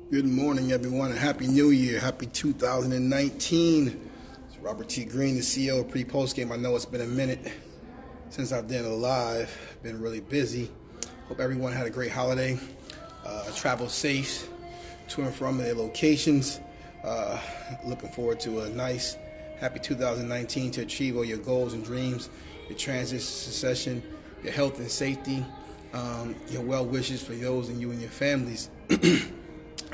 Good morning, everyone, and Happy New Year. Happy 2019. It's Robert T. Green, the CEO of Pre-Post Game. I know it's been a minute since I've done a live. Been really busy. Hope everyone had a great holiday. Travel safe to and from their locations. Looking forward to a nice, happy 2019 to achieve all your goals and dreams, your transition, succession, your health and safety, your well wishes for those and you and your families.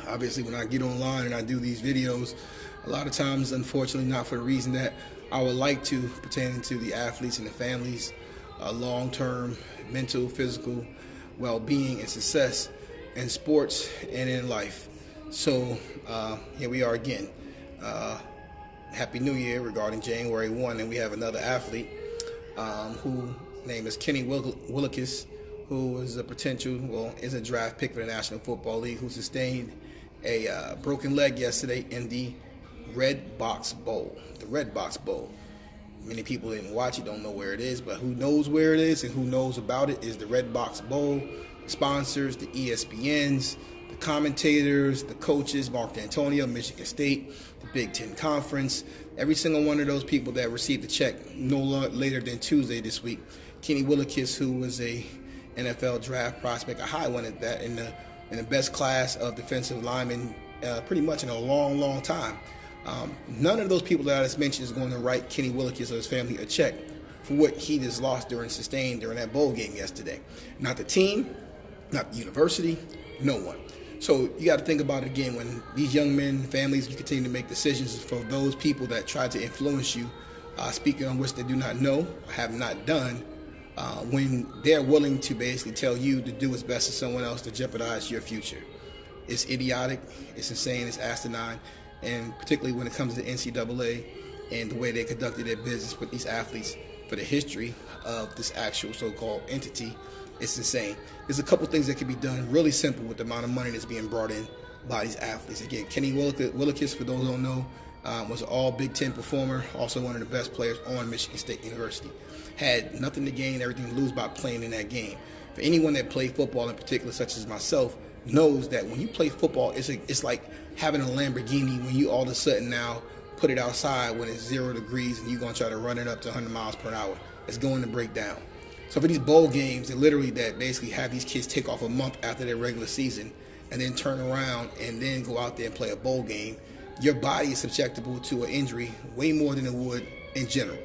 Obviously, when I get online and I do these videos, a lot of times, unfortunately, not for the reason that I would like to, pertaining to the athletes and the families, long-term mental, physical well-being and success in sports and in life. So here we are again. Happy New Year regarding January 1, and we have another athlete who name is Kenny Willekes, who is is a draft pick for the National Football League, who sustained a broken leg yesterday in the Red Box Bowl. The Red Box Bowl. Many people didn't watch it, don't know where it is, but who knows where it is and who knows about it is the Red Box Bowl. Sponsors, the ESPNs, the commentators, the coaches, Mark D'Antonio, Michigan State, the Big Ten Conference, every single one of those people that received a check no later than Tuesday this week. Kenny Willekes, who was a NFL draft prospect, a high one at that, in the best class of defensive linemen pretty much in a long, long time. None of those people that I just mentioned is going to write Kenny Willekes or his family a check for what he just lost sustained during that bowl game yesterday. Not the team, not the university, no one. So you got to think about it again when these young men, families, you continue to make decisions for those people that try to influence you, speaking on which they do not know or have not done, when they're willing to basically tell you to do what's best for someone else to jeopardize your future. It's idiotic, it's insane, it's asinine, and particularly when it comes to the NCAA and the way they conducted their business with these athletes for the history of this actual so-called entity, it's insane. There's a couple things that can be done really simple with the amount of money that's being brought in by these athletes. Again, Kenny Willekes, for those who don't know, was an all Big Ten performer, also one of the best players on Michigan State University. Had nothing to gain, everything to lose by playing in that game. For anyone that played football in particular, such as myself, knows that when you play football, it's like having a Lamborghini when you all of a sudden now put it outside when it's 0 degrees and you're going to try to run it up to 100 miles per hour. It's going to break down. So for these bowl games, that basically have these kids take off a month after their regular season and then turn around and then go out there and play a bowl game, your body is susceptible to an injury way more than it would in general.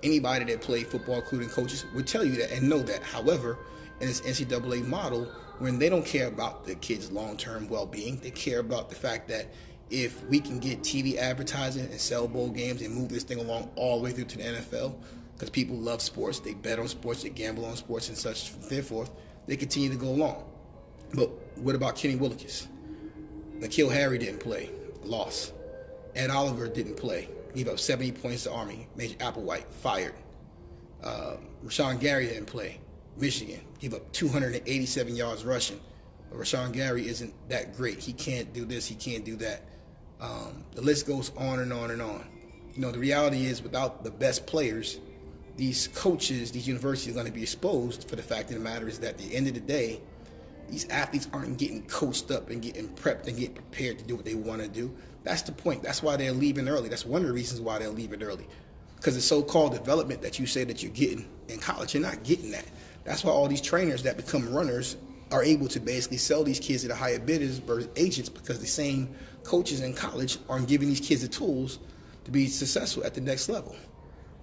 Anybody that played football, including coaches, would tell you that and know that. However, in this NCAA model, when they don't care about the kids' long-term well-being, they care about the fact that if we can get TV advertising and sell bowl games and move this thing along all the way through to the NFL, because people love sports, they bet on sports, they gamble on sports and such, therefore, they continue to go along. But what about Kenny Willekes? N'Keal Harry didn't play, lost. Ed Oliver didn't play, gave up 70 points to Army. Major Applewhite, fired. Rashawn Gary didn't play. Michigan, gave up 287 yards rushing. But Rashawn Gary isn't that great. He can't do this, he can't do that. The list goes on and on and on. You know, the reality is without the best players, these coaches, these universities are going to be exposed. For the fact of the matter is that at the end of the day, these athletes aren't getting coached up and getting prepped and getting prepared to do what they want to do. That's the point. That's why they're leaving early. That's one of the reasons why they're leaving early. Because the so-called development that you say that you're getting in college, you're not getting that. That's why all these trainers that become runners are able to basically sell these kids at a higher bidders versus agents, because the same coaches in college aren't giving these kids the tools to be successful at the next level.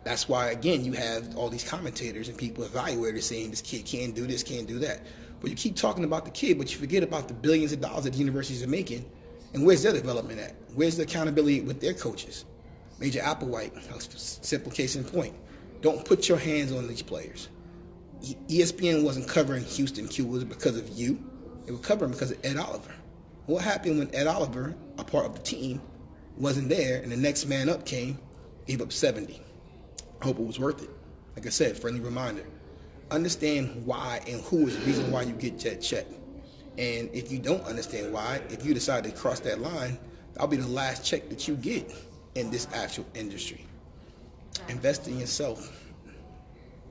That's why, again, you have all these commentators and people, evaluators, saying this kid can't do this, can't do that. But you keep talking about the kid, but you forget about the billions of dollars that the universities are making. And where's their development at? Where's the accountability with their coaches? Major Applewhite, simple case in point. Don't put your hands on these players. ESPN wasn't covering Houston Cougars because of you. They were covering because of Ed Oliver. What happened when Ed Oliver, a part of the team, wasn't there and the next man up came, gave up 70? I hope it was worth it. Like I said, friendly reminder. Understand why and who is the reason why you get that check. And if you don't understand why, if you decide to cross that line, that'll be the last check that you get in this actual industry. Invest in yourself.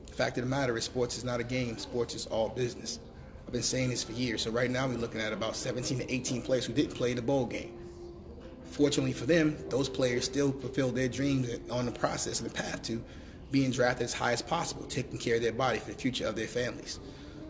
The fact of the matter is, sports is not a game. Sports is all business. I've been saying this for years. So right now we're looking at about 17 to 18 players who didn't play the bowl game. Fortunately for them, those players still fulfilled their dreams on the process and the path to being drafted as high as possible, taking care of their body for the future of their families.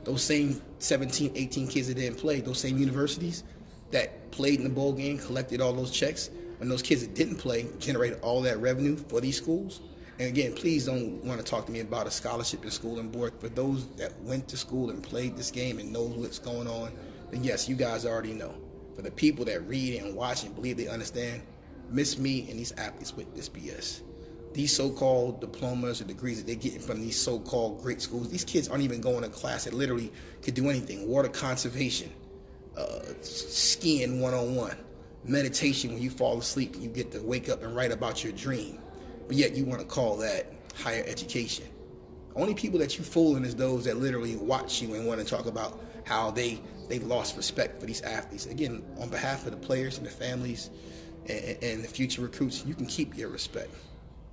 Those same 17, 18 kids that didn't play, those same universities that played in the bowl game, collected all those checks, when those kids that didn't play generated all that revenue for these schools. And again, please don't want to talk to me about a scholarship in school and board. For those that went to school and played this game and knows what's going on, then yes, you guys already know. For the people that read and watch and believe they understand, miss me and these athletes with this BS. These so-called diplomas or degrees that they're getting from these so-called great schools, these kids aren't even going to class that literally could do anything. Water conservation, skiing 101, meditation when you fall asleep and you get to wake up and write about your dream. But yet you want to call that higher education. Only people that you fooling is those that literally watch you and want to talk about how they've lost respect for these athletes. Again, on behalf of the players and the families and the future recruits, you can keep your respect.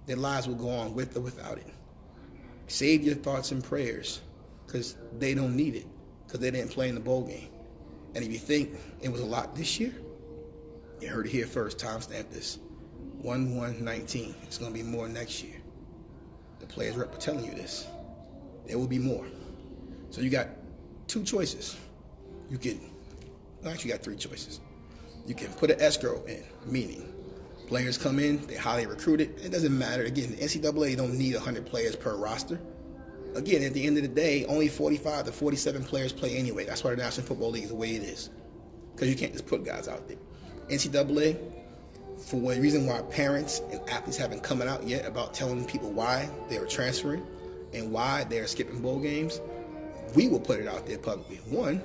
Their lives will go on with or without it. Save your thoughts and prayers because they don't need it because they didn't play in the bowl game. And if you think it was a lot this year, you heard it here first. Timestamp this. 1/1/19. It's going to be more next year. The players rep are telling you this. There will be more. So you got two choices. You got three choices. You can put an escrow in, meaning players come in, they're highly recruited. It doesn't matter. Again, the NCAA don't need 100 players per roster. Again, at the end of the day, only 45 to 47 players play anyway. That's why the National Football League is the way it is. Because you can't just put guys out there. NCAA, for one reason why parents and athletes haven't come out yet about telling people why they are transferring and why they're skipping bowl games, we will put it out there publicly. One,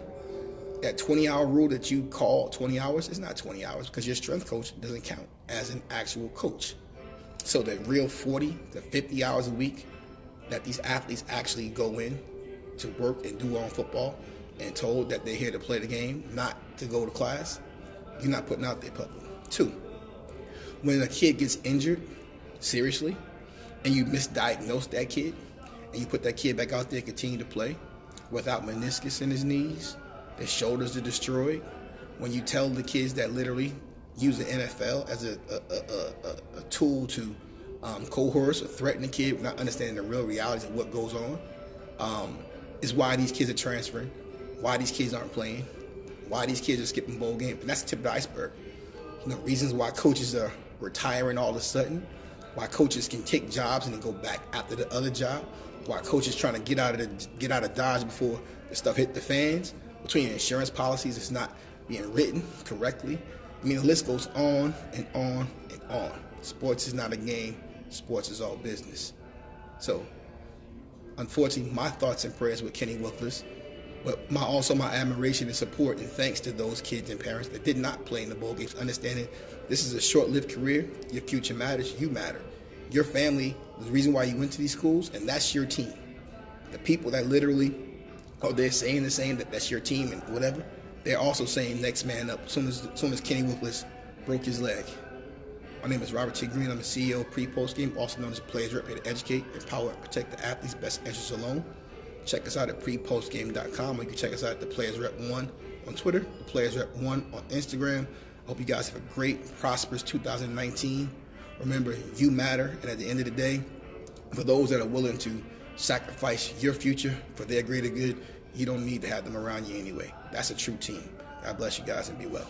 that 20-hour rule that you call 20 hours is not 20 hours because your strength coach doesn't count as an actual coach. So the real 40 to 50 hours a week that these athletes actually go in to work and do on football and told that they're here to play the game, not to go to class, you're not putting out there publicly. Two, when a kid gets injured, seriously, and you misdiagnose that kid, and you put that kid back out there and continue to play without meniscus in his knees, their shoulders are destroyed, when you tell the kids that literally use the NFL as a tool to coerce or threaten a kid, not understanding the real realities of what goes on, is why these kids are transferring, why these kids aren't playing, why these kids are skipping bowl games. And that's the tip of the iceberg. Reasons why coaches are retiring all of a sudden, why coaches can take jobs and then go back after the other job, why coaches trying to get out of Dodge before the stuff hit the fans, between insurance policies that's not being written correctly. I mean, the list goes on and on and on. Sports is not a game. Sports is all business. So, unfortunately, my thoughts and prayers with Kenny Wilkers, but also my admiration and support and thanks to those kids and parents that did not play in the bowl games, understanding this is a short-lived career. Your future matters. You matter. Your family is the reason why you went to these schools, and that's your team. The people that literally, they're saying the same, that's your team and whatever, they're also saying next man up as soon as Kenny Wilkers broke his leg. My name is Robert T. Green. I'm the CEO of Pre-Post Game, also known as the Players Rep, here to educate, empower, and protect the athlete's best interests alone. Check us out at prepostgame.com, or you can check us out at the Players Rep 1 on Twitter, the Players Rep 1 on Instagram. I hope you guys have a great, prosperous 2019. Remember, you matter, and at the end of the day, for those that are willing to sacrifice your future for their greater good, you don't need to have them around you anyway. That's a true team. God bless you guys and be well.